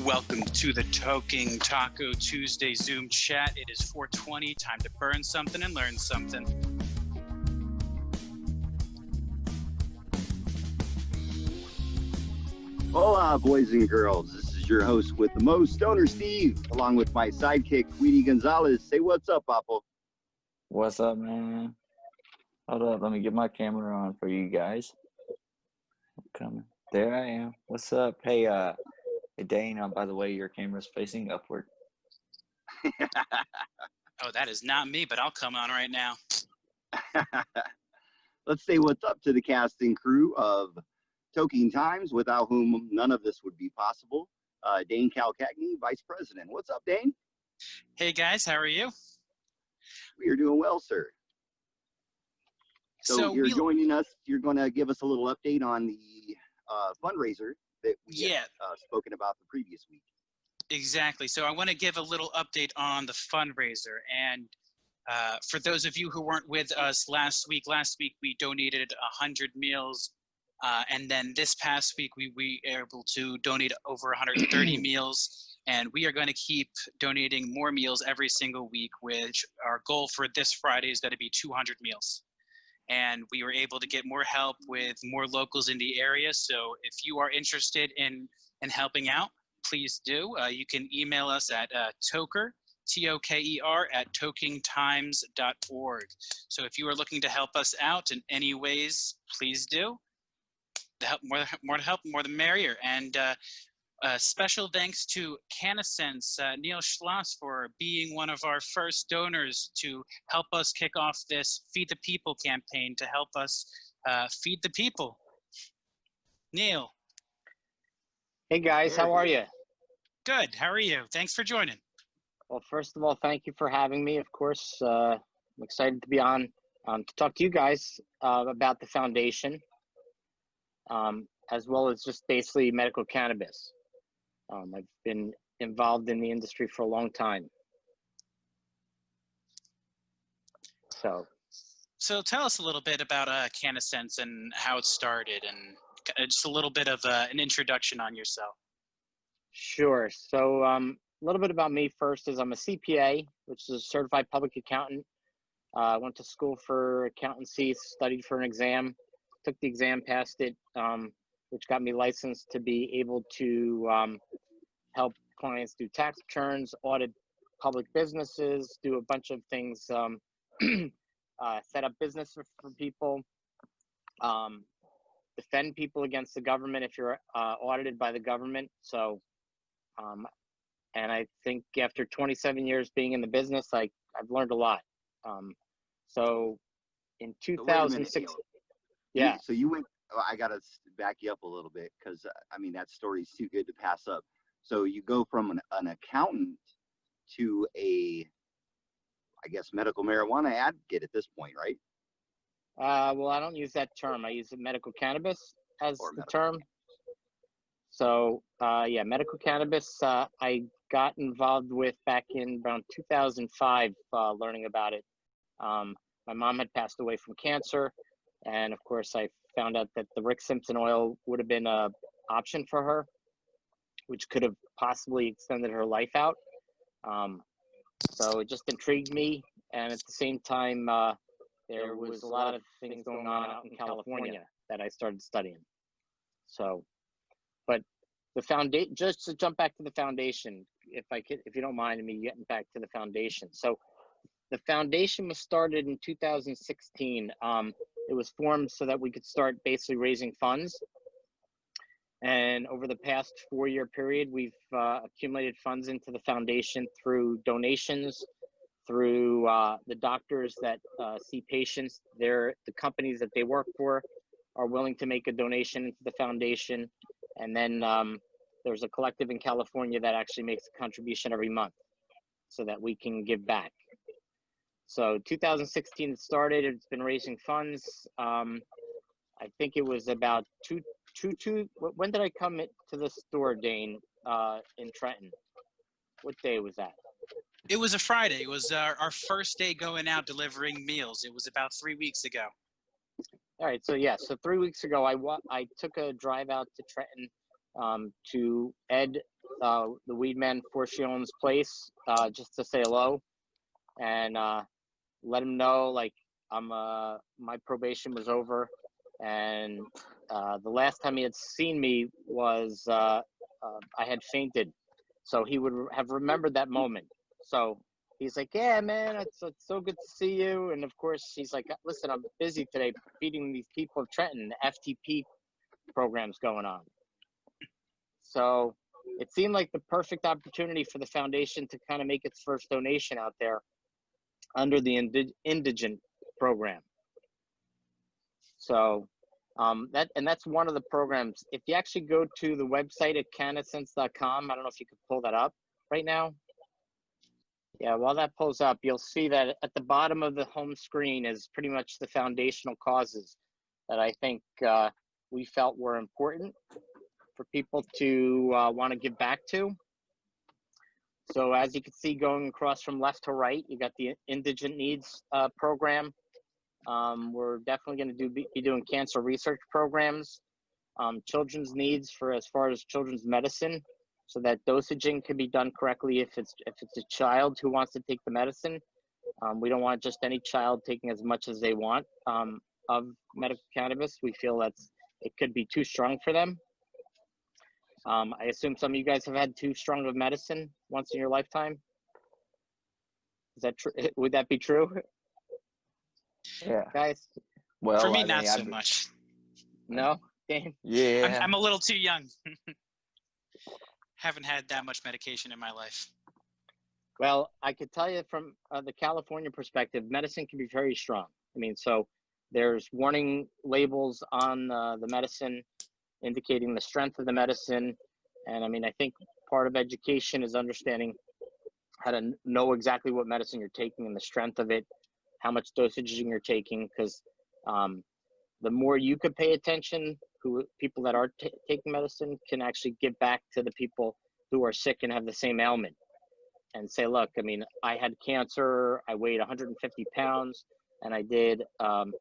Welcome to the Toking Taco Tuesday Zoom chat. It is 4:20, time to burn something and learn something. Hola, boys and girls. This is your host with the most, Stoner Steve, along with my sidekick, Weedy Gonzalez. Say what's up, Papo. What's up, man? Hold up, let me get my camera on for you guys. I'm coming. There I am. What's up? Hey, Dane, by the way, your camera's facing upward. Oh, that is not me, but I'll come on right now. Let's say what's up to the casting crew of Toking Times, without whom none of this would be possible. Dane Calcagney, Vice President. What's up, Dane? Hey, guys, how are you? We are doing well, sir. So you're joining us. You're going to give us a little update on the fundraiser that we had spoken about the previous week. Exactly. So I want to give a little update on the fundraiser. And for those of you who weren't with us last week we donated 100 meals. And then this past week, we were able to donate over 130 meals. And we are going to keep donating more meals every single week, which our goal for this Friday is going to be 200 meals. And we were able to get more help with more locals in the area. So if you are interested in helping out, please do. You can email us at toker, T-O-K-E-R, at tokingtimes.org. So if you are looking to help us out in any ways, please do. The help, more to help, more the merrier. And special thanks to Cannasense, Neil Schloss, for being one of our first donors to help us kick off this Feed the People campaign to help us feed the people. Neil. Hey guys, how are you? Good, how are you? Thanks for joining. Well, first of all, thank you for having me. Of course, I'm excited to be on to talk to you guys about the foundation, as well as just basically medical cannabis. I've been involved in the industry for a long time. So tell us a little bit about Cannasense and how it started, and just a little bit of an introduction on yourself. Sure. So a little bit about me first is I'm a CPA, which is a certified public accountant. I went to school for accountancy, studied for an exam, took the exam, passed it, which got me licensed to be able to help clients do tax returns, audit public businesses, do a bunch of things, set up business for people, defend people against the government if you're audited by the government. So, and I think after 27 years being in the business, I've learned a lot. So in 2006, yeah. So you went, I got to back you up a little bit because, I mean, that story's too good to pass up. So you go from an accountant to a, I guess, medical marijuana advocate at this point, right? Well, I don't use that term. I use medical cannabis as the term. So, yeah, medical cannabis, I got involved with back in around 2005, learning about it. My mom had passed away from cancer. And of course, I found out that the Rick Simpson oil would have been an option for her, which could have possibly extended her life out. So it just intrigued me. And at the same time, there was a lot of things going on out in California that I started studying. So, but the foundation, just to jump back to the foundation, if you don't mind me getting back to the foundation. So the foundation was started in 2016. It was formed so that we could start basically raising funds. And over the past 4-year period, we've accumulated funds into the foundation through donations, through the doctors that see patients. The companies that they work for are willing to make a donation into the foundation. And then there's a collective in California that actually makes a contribution every month so that we can give back. So 2016 it started. It's been raising funds. I think it was about when did I come to the store, Dane, in Trenton? What day was that? It was a Friday. It was our first day going out delivering meals. It was about 3 weeks ago. All right, so yeah, so 3 weeks ago, I took a drive out to Trenton to Ed the weed man Forcion's place, just to say hello and let him know like my probation was over, and the last time he had seen me was I had fainted, so he would have remembered that moment. So he's like, yeah, man, it's so good to see you. And of course, he's like, listen, I'm busy today feeding these people of Trenton, the FTP programs going on. So it seemed like the perfect opportunity for the foundation to kind of make its first donation out there under the indigent program. So that's one of the programs. If you actually go to the website at cannasense.com, I don't know if you could pull that up right now. Yeah, while that pulls up, you'll see that at the bottom of the home screen is pretty much the foundational causes that I think we felt were important for people to want to give back to. So as you can see, going across from left to right, you got the Indigent Needs program. We're definitely going to be doing cancer research programs, children's needs for as far as children's medicine, so that dosaging can be done correctly if it's a child who wants to take the medicine. We don't want just any child taking as much as they want of medical cannabis. We feel it could be too strong for them. I assume some of you guys have had too strong of medicine once in your lifetime. Is that true? Would that be true? Yeah. Guys? Well, For me, not so much. No? Dane? Yeah. I'm a little too young. Haven't had that much medication in my life. Well, I could tell you from the California perspective, medicine can be very strong. I mean, so there's warning labels on the medicine indicating the strength of the medicine. And I mean, I think part of education is understanding how to know exactly what medicine you're taking and the strength of it, how much dosaging you're taking, because the more you could pay attention, people that are taking medicine can actually give back to the people who are sick and have the same ailment and say, look, I mean, I had cancer, I weighed 150 pounds, and I did an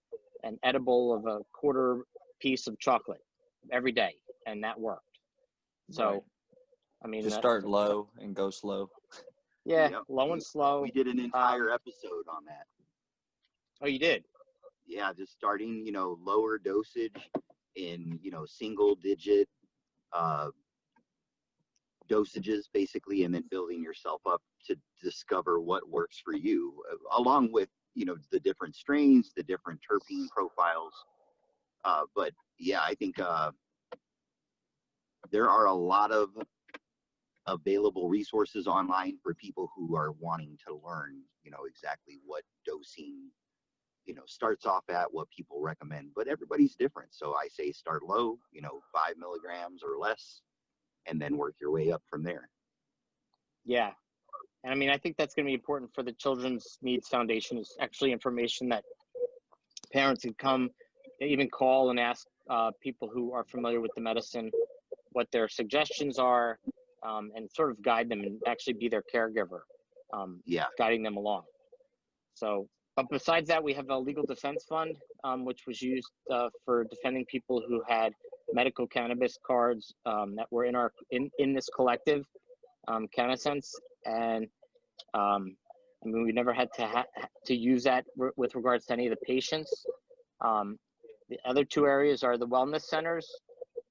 edible of a quarter piece of chocolate every day, and that worked. So, right. I mean, just start low and go slow. Yeah, yep. Low and slow. We did an entire episode on that. Oh, you did? Yeah, just starting, lower dosage in, single digit dosages basically, and then building yourself up to discover what works for you, along with, the different strains, the different terpene profiles. But yeah, I think there are a lot of available resources online for people who are wanting to learn, exactly what dosing, starts off at, what people recommend, but everybody's different. So I say start low, 5 milligrams or less, and then work your way up from there. Yeah. And I mean, I think that's going to be important for the Children's Needs Foundation, is actually information that parents can come, even call and ask people who are familiar with the medicine what their suggestions are, and sort of guide them and actually be their caregiver, guiding them along. So, but besides that, we have a legal defense fund, which was used for defending people who had medical cannabis cards that were in this collective, Cannasense, and I mean, we never had to use that with regards to any of the patients. The other two areas are the wellness centers,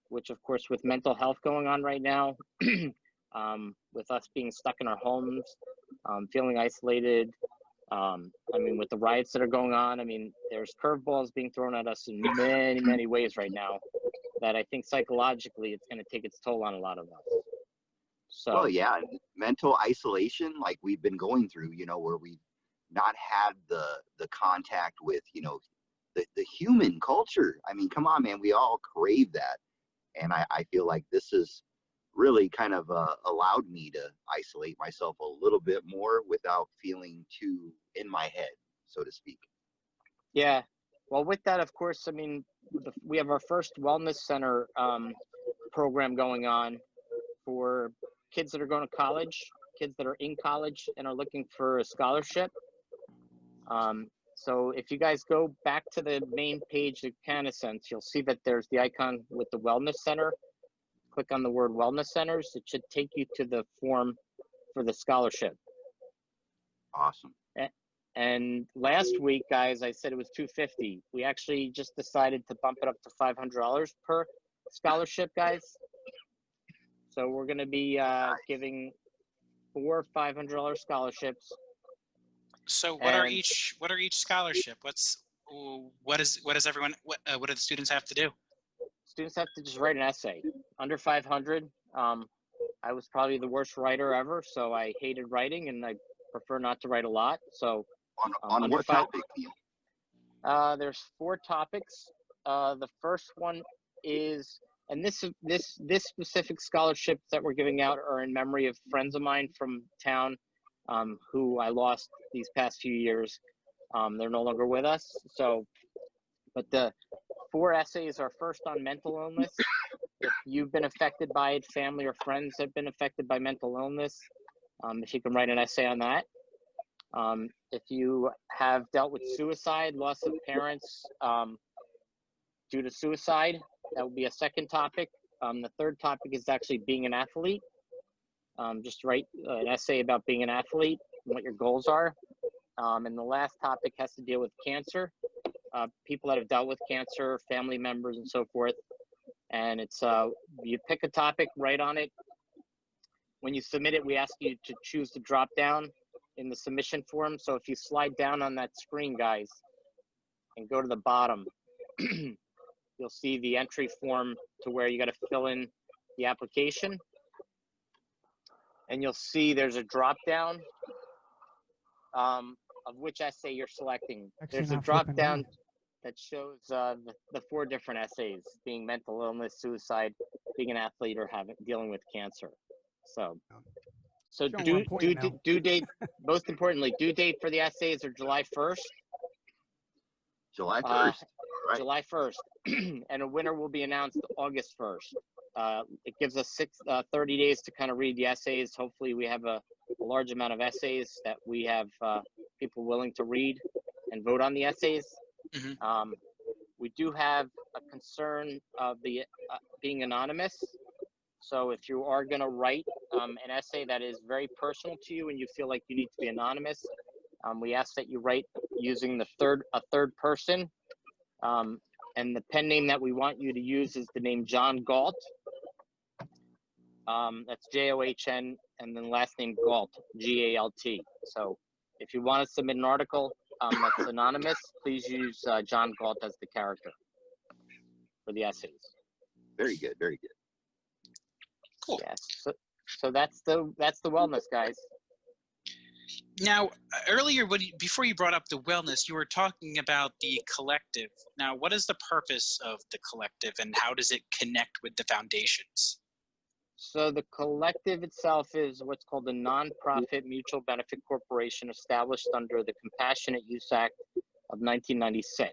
which of course with mental health going on right now, with us being stuck in our homes, feeling isolated, I mean, with the riots that are going on, I mean, there's curveballs being thrown at us in many, many ways right now that I think psychologically it's going to take its toll on a lot of us. So, well, yeah, mental isolation like we've been going through, where we've not had the contact with, the human culture. I mean, come on, man, we all crave that. And I feel like this has really kind of allowed me to isolate myself a little bit more without feeling too in my head, so to speak. Yeah. Well, with that, of course, I mean, we have our first wellness center program going on for kids that are going to college, kids that are in college and are looking for a scholarship. So if you guys go back to the main page of Cannasense, you'll see that there's the icon with the wellness center. click on the word wellness centers. It should take you to the form for the scholarship. Awesome. And last week, guys, I said it was $250. We actually just decided to bump it up to $500 per scholarship, guys. So we're going to be giving 4 $500 scholarships. So what are each scholarship? What do the students have to do? Students have to just write an essay under 500. I was probably the worst writer ever, so I hated writing, and I prefer not to write a lot. So on what topic, Neil? there's 4 topics. The first one is, and this specific scholarships that we're giving out are in memory of friends of mine from town who I lost these past few years. They're no longer with us. So, but the 4 essays are first on mental illness. If you've been affected by it, family or friends have been affected by mental illness, if you can write an essay on that. If you have dealt with suicide, loss of parents due to suicide, that would be a second topic. The third topic is actually being an athlete. Just write an essay about being an athlete and what your goals are. And the last topic has to deal with cancer, people that have dealt with cancer, family members, and so forth. And it's you pick a topic, write on it. When you submit it, we ask you to choose the drop down in the submission form. So if you slide down on that screen, guys, and go to the bottom, you'll see the entry form to where you got to fill in the application. And you'll see there's a drop down of which essay you're selecting. There's a drop down that shows the 4 different essays, being mental illness, suicide, being an athlete, or dealing with cancer. So due date, most importantly, due date for the essays are July 1st. July 1st. Right. July 1st, and a winner will be announced August 1st. It gives us 30 days to kind of read the essays. Hopefully we have a large amount of essays that we have people willing to read and vote on the essays. Mm-hmm. We do have a concern of the being anonymous. So if you are going to write an essay that is very personal to you and you feel like you need to be anonymous, we ask that you write using a third person. And the pen name that we want you to use is the name John Galt. That's John, and then last name Galt, Galt. So if you want to submit an article that's anonymous, please use John Galt as the character for the essays. Very good, very good. Cool. Yes. So that's the wellness, guys. Now, earlier, before you brought up the wellness, you were talking about the collective. Now, what is the purpose of the collective, and how does it connect with the foundations? So the collective itself is what's called a nonprofit mutual benefit corporation established under the Compassionate Use Act of 1996.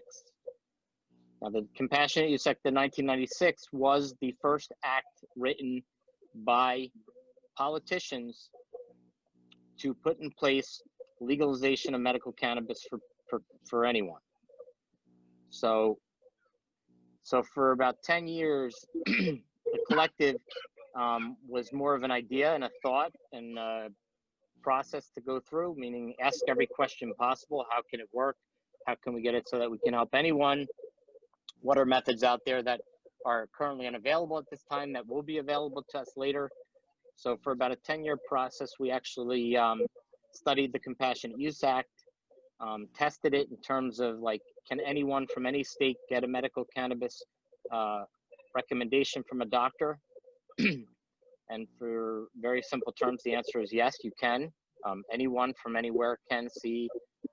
Now, the Compassionate Use Act of 1996 was the first act written by politicians to put in place legalization of medical cannabis for anyone. So for about 10 years, the collective was more of an idea and a thought and a process to go through, meaning ask every question possible. How can it work? How can we get it so that we can help anyone? What are methods out there that are currently unavailable at this time that will be available to us later? So for about a 10-year process, we actually studied the Compassionate Use Act, tested it in terms of like, can anyone from any state get a medical cannabis recommendation from a doctor? And for very simple terms, the answer is yes, you can. Anyone from anywhere can see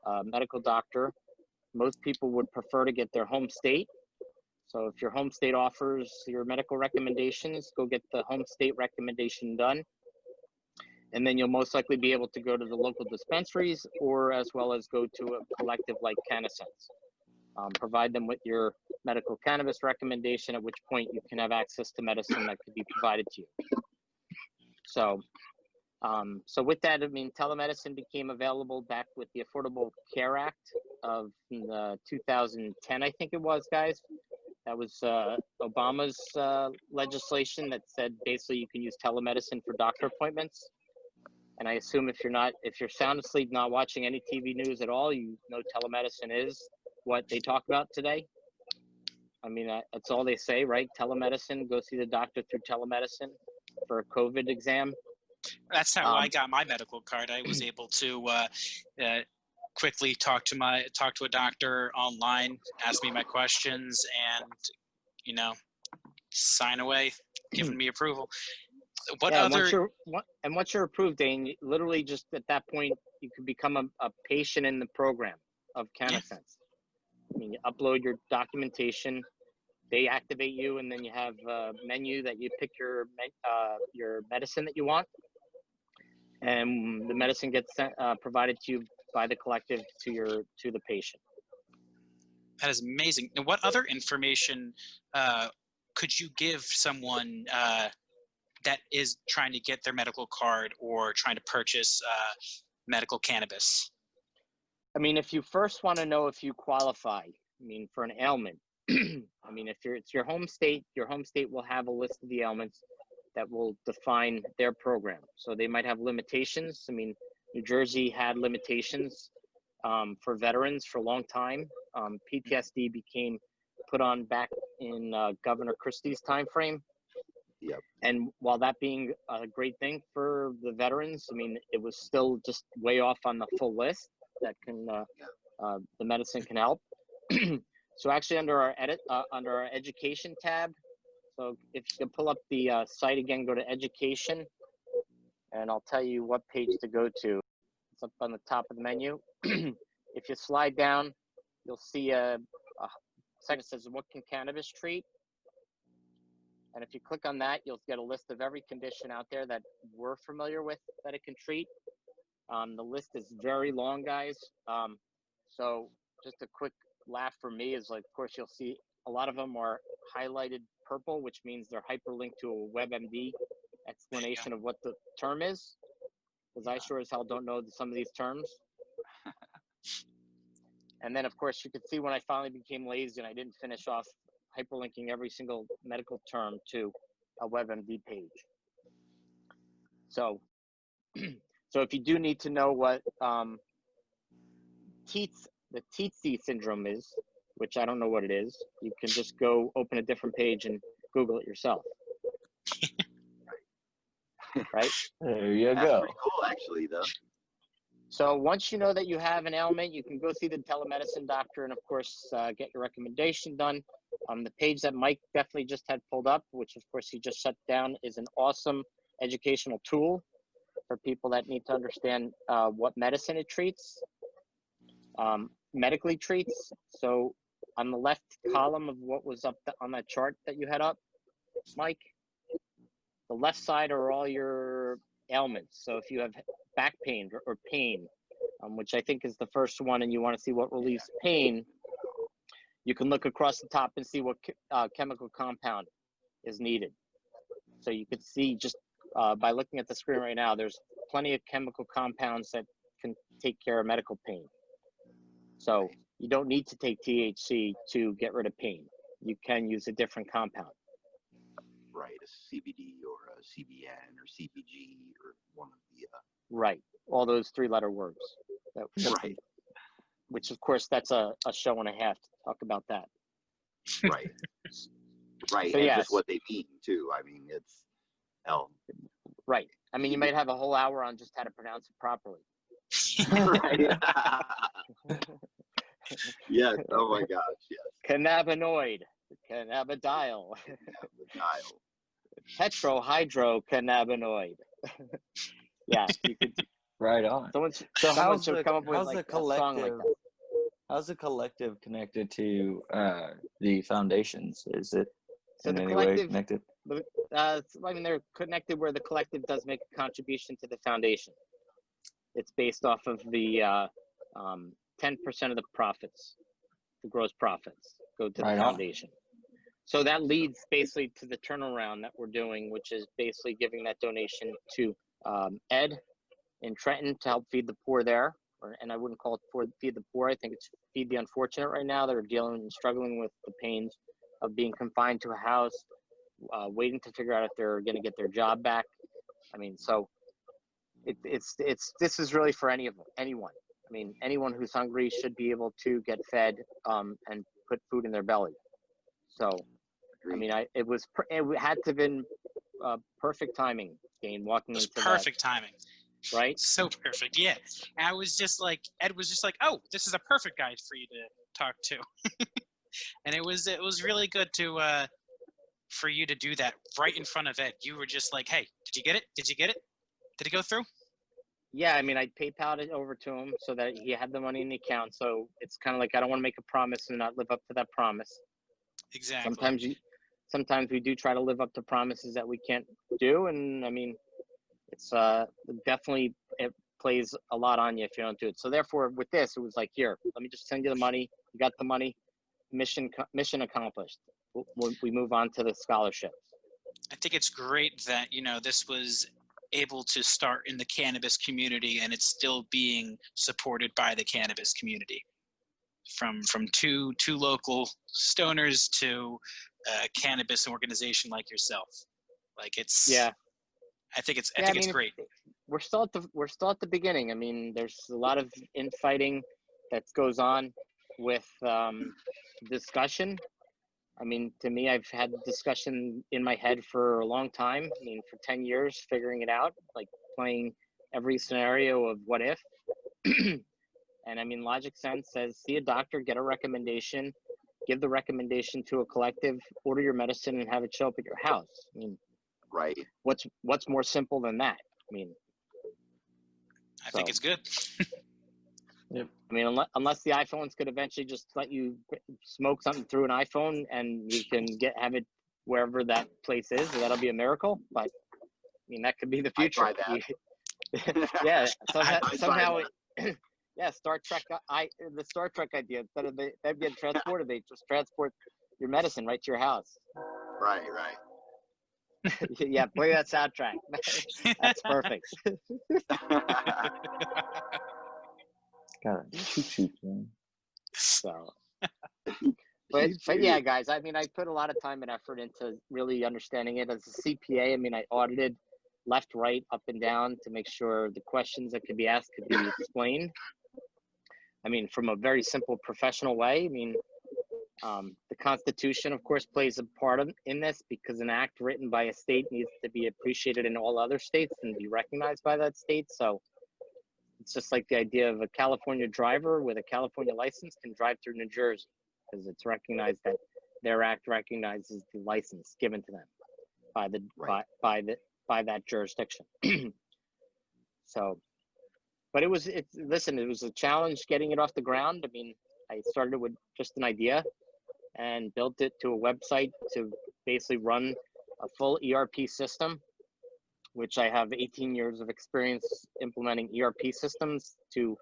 a medical doctor. Most people would prefer to get their home state. So if your home state offers your medical recommendations, go get the home state recommendation done. And then you'll most likely be able to go to the local dispensaries or as well as go to a collective like Cannasense. Provide them with your medical cannabis recommendation, at which point you can have access to medicine that could be provided to you. So with that, I mean, telemedicine became available back with the Affordable Care Act of 2010, I think it was, guys. That was Obama's legislation that said basically you can use telemedicine for doctor appointments. And I assume if you're sound asleep, not watching any TV news at all, you know telemedicine is what they talk about today. I mean, that's all they say, right? Telemedicine, go see the doctor through telemedicine for a COVID exam. That's how I got my medical card. I was able to quickly talk to a doctor online, ask me my questions, and sign away, giving me approval. Once you're approved, Dane, literally just at that point you could become a patient in the program of Cannasense. Yeah. I mean, you upload your documentation, they activate you, and then you have a menu that you pick your medicine that you want, and the medicine gets provided to you by the collective to the patient. That is amazing. And what other information could you give someone that is trying to get their medical card or trying to purchase medical cannabis? I mean, if you first want to know if you qualify, I mean, for an ailment, I mean, if it's your home state will have a list of the ailments that will define their program. So they might have limitations. I mean, New Jersey had limitations for veterans for a long time. PTSD became put on back in Governor Christie's timeframe. Yep. And while that being a great thing for the veterans, I mean, it was still just way off on the full list that can the medicine can help. So actually, under our education tab, so if you can pull up the site again, go to education, and I'll tell you what page to go to. It's up on the top of the menu. If you slide down, you'll see a section that says, "What can cannabis treat?" And if you click on that, you'll get a list of every condition out there that we're familiar with that it can treat. The list is very long, guys. So just a quick laugh for me is, like, of course, you'll see a lot of them are highlighted purple, which means they're hyperlinked to a WebMD explanation of what the term is, because I sure as hell don't know some of these terms. And then, of course, you could see when I finally became lazy and I didn't finish off hyperlinking every single medical term to a WebMD page. So, so if you do need to know what the Tsetse syndrome is, which I don't know what it is, you can just go open a different page and Google it yourself. Right? There you That's go. pretty cool, actually, though. So once you know that you have an ailment, you can go see the telemedicine doctor and, of course, get your recommendation done. The page that Mike definitely just had pulled up, which, of course, he just shut down, is an awesome educational tool for people that need to understand what medicine it treats, medically treats. So on the left column of what was up on that chart that you had up, Mike, the left side are all your ailments. So if you have back pain or pain, which I think is the first one, and you want to see what relieves pain, you can look across the top and see what chemical compound is needed. So you could see just by looking at the screen right now, there's plenty of chemical compounds that can take care of medical pain. So you don't need to take THC to get rid of pain. You can use a different compound. Right, a CBD or a CBN or CBG or one of the. Right, all those three-letter words. Right. Which, of course, that's a show and a half to talk about that. Right. Right, So, and yes. just what they mean, too. I mean, it's hell. Right. I mean, you might have a whole hour on just how to pronounce it properly. Right. Yes, oh my gosh, yes. Cannabinoid, cannabidiol, tetrahydrocannabinoid. Yeah, you could. Right on. So how's the collective? How's the collective connected to the foundations? Is it in any way connected? I mean, they're connected where the collective does make a contribution to the foundation. It's based off of the 10% of the profits, the gross profits, go to the foundation. So that leads basically to the turnaround that we're doing, which is basically giving that donation to Ed in Trenton to help feed the poor there. And I wouldn't call it feed the poor. I think it's feed the unfortunate right now that are dealing and struggling with the pains of being confined to a house, waiting to figure out if they're going to get their job back. I mean, so this is really for anyone. I mean, anyone who's hungry should be able to get fed and put food in their belly. So, I mean, it had to have been perfect timing, Dane, walking into perfect timing. Right? So perfect, yeah. And I was just like, Ed was just like, oh, this is a perfect guy for you to talk to. And it was really good to for you to do that right in front of Ed. You were just like, hey, did you get it? Did you get it? Did it go through? Yeah, I mean, I PayPal'd it over to him so that he had the money in the account. So it's kind of like I don't want to make a promise and not live up to that promise. Exactly. Sometimes we do try to live up to promises that we can't do, and I mean, it's definitely it plays a lot on you if you don't do it. So therefore, with this, it was like, here, let me just send you the money. You got the money. Mission accomplished. We move on to the scholarships. I think it's great that, you know, this was able to start in the cannabis community and it's still being supported by the cannabis community. From two local stoners to a cannabis organization like yourself. Like it's, yeah. I think it's great. We're still at the beginning. I mean, there's a lot of infighting that goes on with discussion. I mean, to me, I've had discussion in my head for a long time. I mean, for 10 years, figuring it out, like playing every scenario of what if. And I mean, logic sense says, see a doctor, get a recommendation, give the recommendation to a collective, order your medicine, and have it show up at your house. I mean, right. What's more simple than that? I mean, I think it's good. Yep. I mean, unless the iPhones could eventually just let you smoke something through an iPhone and you can have it wherever that place is, that'll be a miracle. But I mean, that could be the future. I try that. Yeah. Somehow yeah, Star Trek. The Star Trek idea, instead of them getting transported, they just transport your medicine right to your house. Right. Yeah, play that soundtrack. That's perfect. Got it. Shoot, man. So, but yeah, guys. I mean, I put a lot of time and effort into really understanding it as a CPA. I mean, I audited left, right, up, and down to make sure the questions that could be asked could be explained. I mean, from a very simple professional way. I mean, the Constitution, of course, plays a part in this because an act written by a state needs to be appreciated in all other states and be recognized by that state. So it's just like the idea of a California driver with a California license can drive through New Jersey because it's recognized that their act recognizes the license given to them by the by that jurisdiction. So, but it was a challenge getting it off the ground. I mean, I started with just an idea and built it to a website to basically run a full ERP system, which I have 18 years of experience implementing ERP systems to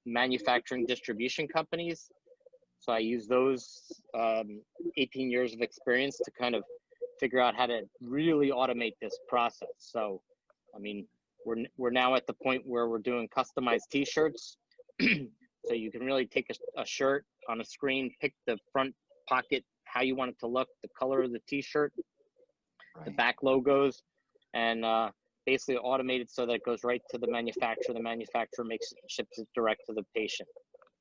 manufacturing distribution companies. So I use those 18 years of experience to kind of figure out how to really automate this process. So, I mean, we're now at the point where we're doing customized T-shirts. So you can really take a shirt on a screen, pick the front pocket, how you want it to look, the color of the T-shirt, the back logos, and basically automate it so that it goes right to the manufacturer. The manufacturer makes it and ships it direct to the patient.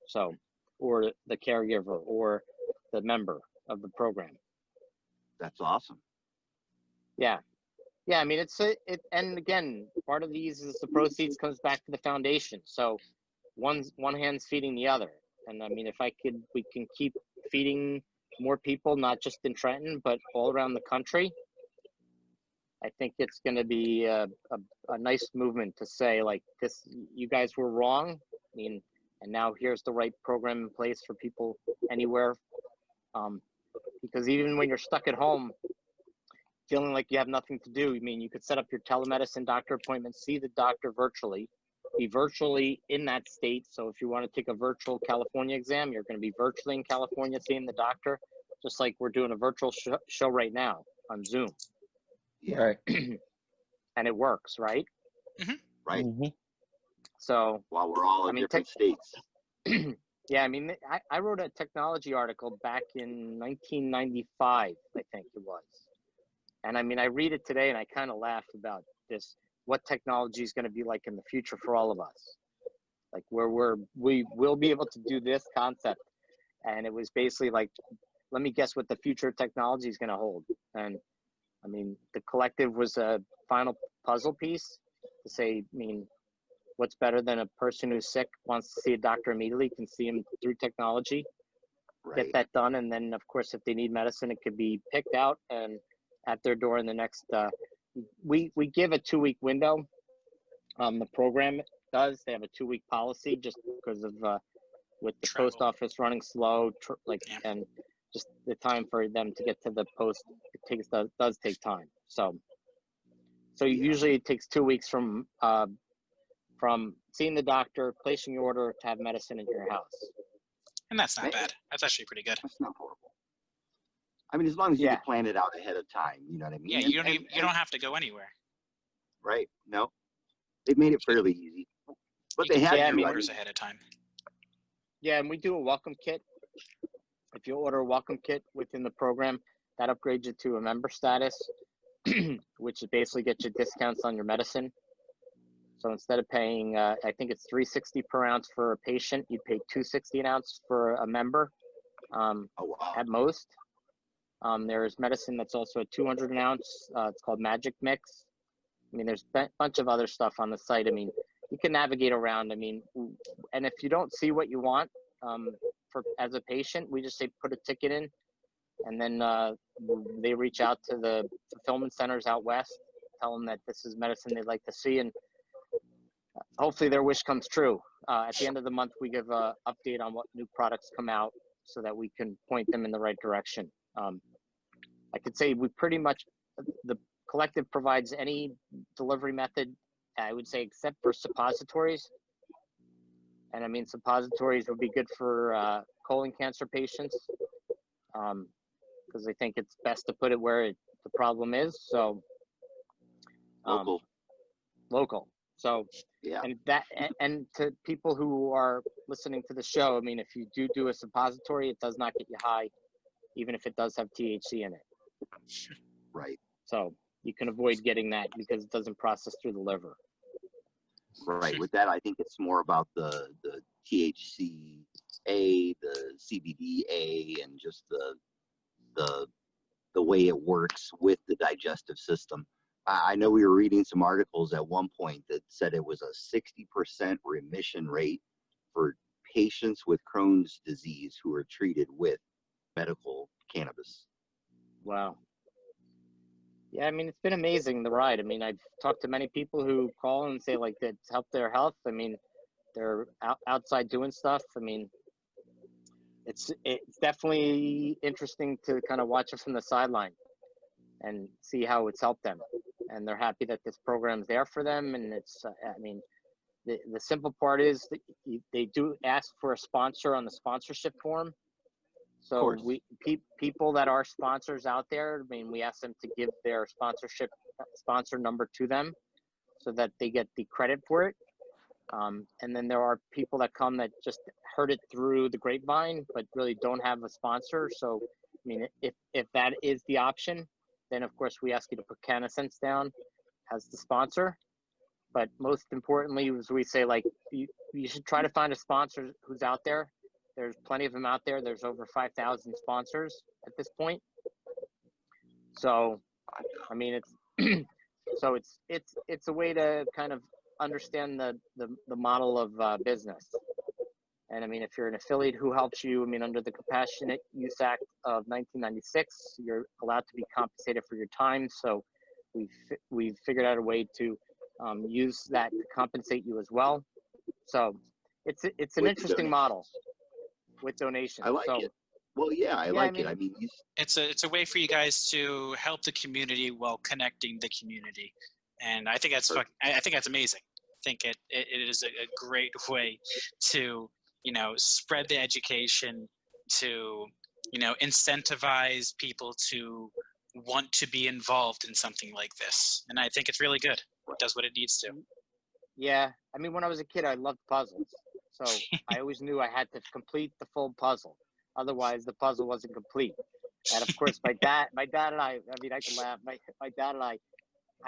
So, or the caregiver or the member of the program. That's awesome. Yeah. Yeah, I mean, and again, part of these is the proceeds comes back to the foundation. So one hand's feeding the other. And I mean, we can keep feeding more people, not just in Trenton, but all around the country. I think it's going to be a nice movement to say, like, this, you guys were wrong. I mean, and now here's the right program in place for people anywhere. Because even when you're stuck at home, feeling like you have nothing to do, I mean, you could set up your telemedicine doctor appointment, see the doctor virtually, be virtually in that state. So if you want to take a virtual California exam, you're going to be virtually in California seeing the doctor, just like we're doing a virtual show right now on Zoom. Yeah. Right. And it works, right? Mm-hmm. Right. Mm-hmm. So While we're all in different states. Yeah, I mean, I wrote a technology article back in 1995, I think it was. And I mean, I read it today and I kind of laugh about this, what technology is going to be like in the future for all of us. Like we will be able to do this concept. And it was basically like, let me guess what the future of technology is going to hold. And I mean, the collective was a final puzzle piece to say, I mean, what's better than a person who's sick, wants to see a doctor immediately, can see him through technology, Right. get that done. And then of course, if they need medicine, it could be picked out and at their door in the next, we give a 2-week window. The program does, they have a 2-week policy just because of, with the Travel. post office running slow, Yeah. and just the time for them to get to the post, does take time. So usually it takes 2 weeks from seeing the doctor, placing your order to have medicine in your house. And that's not bad. That's actually pretty good. That's not horrible. I mean, as long as you can plan it out ahead of time, you know what I mean? Yeah, you don't have to go anywhere. Right. No, they've made it fairly easy. But You they can have get you. your orders ahead of time. Yeah, and we do a welcome kit. If you order a welcome kit within the program, that upgrades you to a member status, which basically gets you discounts on your medicine. So instead of paying, I think it's $3.60 per ounce for a patient, you pay $2.60 an ounce for a member, Oh, wow. at most. There's medicine that's also a 200 an ounce. It's called Magic Mix. I mean, there's a bunch of other stuff on the site. I mean, you can navigate around. I mean, and if you don't see what you want, as a patient, we just say put a ticket in, and then they reach out to the fulfillment centers out west, tell them that this is medicine they'd like to see, and hopefully their wish comes true. At the end of the month, we give an update on what new products come out so that we can point them in the right direction. I could say we pretty much, the collective provides any delivery method, I would say, except for suppositories. And I mean, suppositories would be good for colon cancer patients, because I think it's best to put it where the problem is. So local. So yeah. And to people who are listening to the show, I mean, if you do a suppository, it does not get you high, even if it does have THC in it. Right. So you can avoid getting that because it doesn't process through the liver. Right. With that, I think it's more about the THCA, the CBDA, and just the way it works with the digestive system. I know we were reading some articles at one point that said it was a 60% remission rate for patients with Crohn's disease who are treated with medical cannabis. Wow. Yeah, I mean, it's been amazing, the ride. I mean, I've talked to many people who call and say, like, it's helped their health. I mean, they're outside doing stuff. I mean, it's definitely interesting to kind of watch it from the sideline and see how it's helped them. And they're happy that this program's there for them. And it's, I mean, the simple part is that they do ask for a sponsor on the sponsorship form. So people that are sponsors out there, I mean, we ask them to give their sponsor number to them so that they get the credit for it. And then there are people that come that just heard it through the grapevine, but really don't have a sponsor. So, I mean, if that is the option, then of course we ask you to put Cannasense down as the sponsor. But most importantly, is we say, like, you should try to find a sponsor who's out there. There's plenty of them out there. There's over 5,000 sponsors at this point. So, I mean, it's so it's a way to kind of understand the model of business. And I mean, if you're an affiliate who helps you, I mean, under the Compassionate Use Act of 1996, you're allowed to be compensated for your time. So we've figured out a way to use that to compensate you as well. So it's an interesting model with donations. I like it. Well, yeah, I like it. I mean, it's a way for you guys to help the community while connecting the community, and I think that's I think that's amazing. I think it is a great way to, you know, spread the education, to, you know, incentivize people to want to be involved in something like this, and I think it's really good. It does what it needs to. Yeah, I mean, when I was a kid, I loved puzzles. So I always knew I had to complete the full puzzle. Otherwise, the puzzle wasn't complete. And of course, my dad and I mean, I can laugh. My dad and I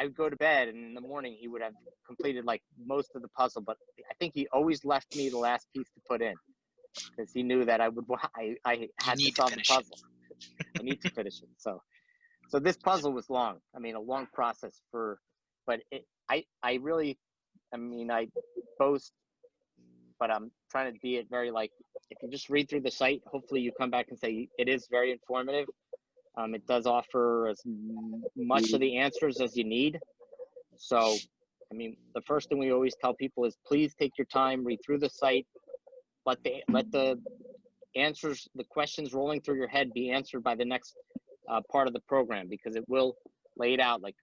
would go to bed, and in the morning he would have completed like most of the puzzle. But I think he always left me the last piece to put in because he knew that I had to solve the puzzle. I need to finish it. So this puzzle was long. I mean, a long process but I boast, but I'm trying to be it very like, if you just read through the site, hopefully you come back and say it is very informative. It does offer as much of the answers as you need. So, I mean, the first thing we always tell people is please take your time, read through the site, let the answers, the questions rolling through your head be answered by the next part of the program, because it will lay it out like,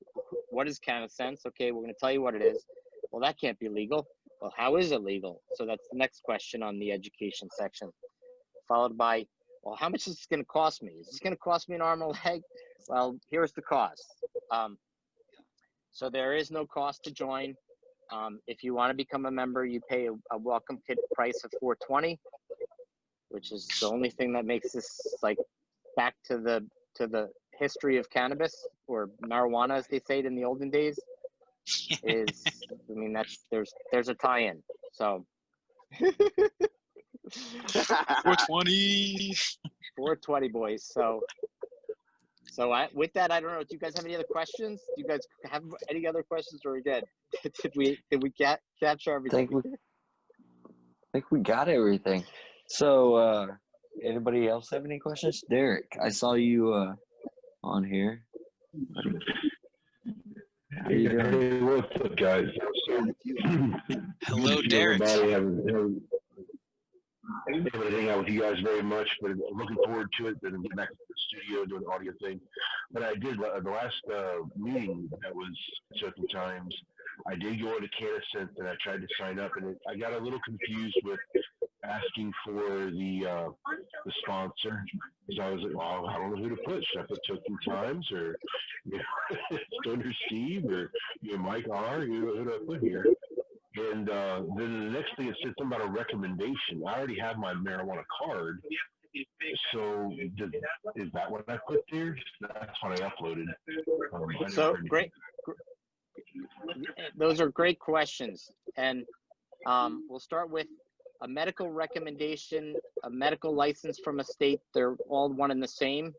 what is Cannasense? Okay, we're going to tell you what it is. Well, that can't be legal. Well, how is it legal? So that's the next question on the education section, followed by, well, how much is this going to cost me? Is this going to cost me an arm and a leg? Well, here's the cost. So there is no cost to join. If you want to become a member, you pay a welcome kit price of $420, which is the only thing that makes this like back to the history of cannabis, or marijuana, as they say it in the olden days. Is, I mean, there's a tie-in. So 420. 420, boys. So with that, I don't know. Do you guys have any other questions? Do you guys have any other questions, or did we capture everything? I think we got everything. So, anybody else have any questions? Derek, I saw you on here. How you doing? Hey, what's up, guys? Hello, Derek. Able to hang out with you guys very much, but I'm looking forward to it. Then get back to the studio doing the audio thing. But I did the last meeting that was certain times. I did go into Cannasense and I tried to sign up, and I got a little confused with asking for the sponsor, because I was like, well, I don't know who to put. Should I put Toking Times, or Stoner Steve, or Mike R? Who do I put here? And then the next thing, it said something about a recommendation. I already have my marijuana card. So is that what I put there? That's what I uploaded. So great. Those are great questions. And we'll start with a medical recommendation, a medical license from a state. They're all one and the same.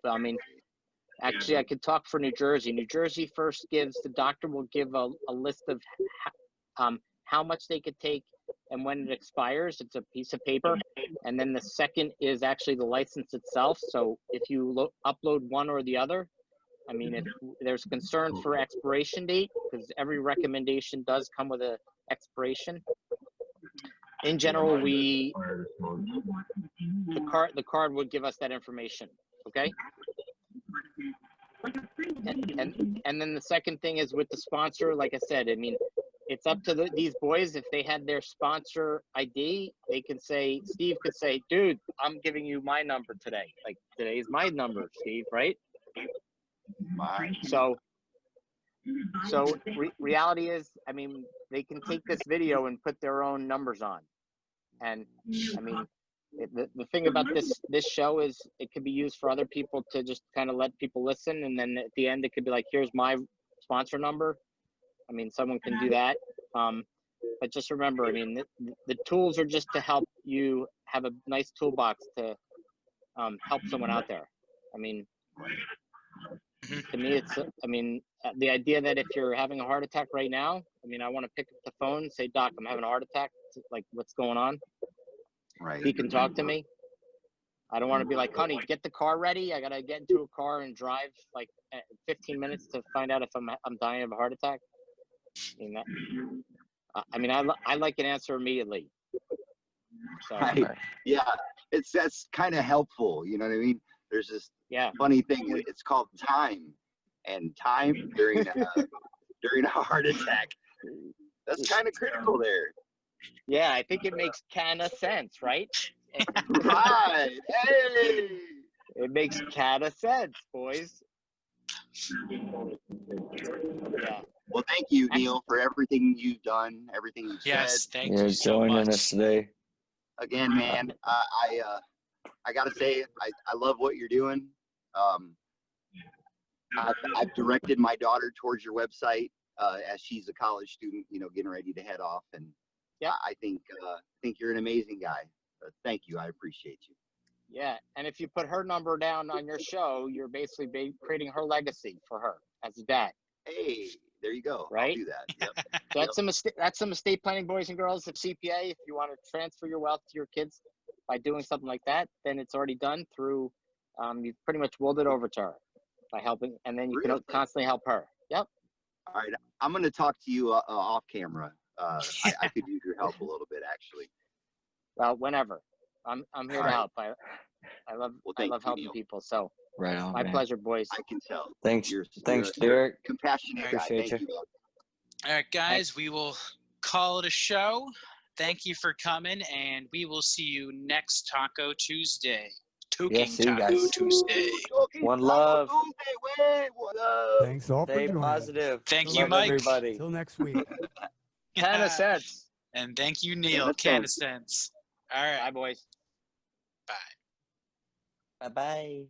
I mean, actually, I could talk for New Jersey. New Jersey first gives, the doctor will give a list of how much they could take and when it expires. It's a piece of paper. And then the second is actually the license itself. So if you upload one or the other, I mean, if there's concern for expiration date, because every recommendation does come with an expiration. In general, the card would give us that information. Okay. And then the second thing is with the sponsor. Like I said, I mean, it's up to these boys. If they had their sponsor ID, they can say, Steve could say, dude, I'm giving you my number today. Like, today is my number, Steve, right? So reality is, I mean, they can take this video and put their own numbers on. And I mean, the thing about this show is it could be used for other people to just kind of let people listen. And then at the end, it could be like, here's my sponsor number. I mean, someone can do that. But just remember, I mean, the tools are just to help you have a nice toolbox to help someone out there. I mean, to me, I mean, the idea that if you're having a heart attack right now, I mean, I want to pick up the phone and say, Doc, I'm having a heart attack. Like, what's going on? Right. He can talk to me. I don't want to be like, honey, get the car ready. I got to get into a car and drive like 15 minutes to find out if I'm dying of a heart attack. I mean, I like an answer immediately. So, Right. Yeah, that's kind of helpful. You know what I mean? There's this funny thing. It's called time, and time during a heart attack. That's kind of critical there. Yeah, I think it makes Cannasense, right? Right. Hey. It makes Cannasense, boys. Yeah. Well, thank you, Neil, for everything you've done, everything you've Yes, said. thank you so joining much. us today. Again, man, I gotta say, I love what you're doing. I've directed my daughter towards your website as she's a college student, you know, getting ready to head off, and Yeah. I think you're an amazing guy. Thank you, I appreciate you. Yeah, and if you put her number down on your show, you're basically creating her legacy for her as a dad. Hey, there you go. Right? I'll do that. Yep. So that's some estate planning, boys and girls of CPA. If you want to transfer your wealth to your kids by doing something like that, then it's already done through. You've pretty much willed it over to her by helping, and then you can constantly help her. Yep. All right, I'm going to talk to you off camera. I could use your help a little bit, actually. Well, whenever. I'm here to help. I love helping Neil. people. So Right on, my man. pleasure, boys. I can tell. Thanks, You're Derek. a compassionate guy. Appreciate Thank you. you. All right, guys, we will call it a show. Thank you for coming, and we will see you next Taco Tuesday. Toking see you Taco guys. Tuesday. One love. One love. Thanks all for Stay joining. positive. Thank you, Love Mike. everybody. Till next week. Cannasese. And thank you, Neil. Cannasese. Cannasense. All right. Bye, boys. Bye. Bye-bye.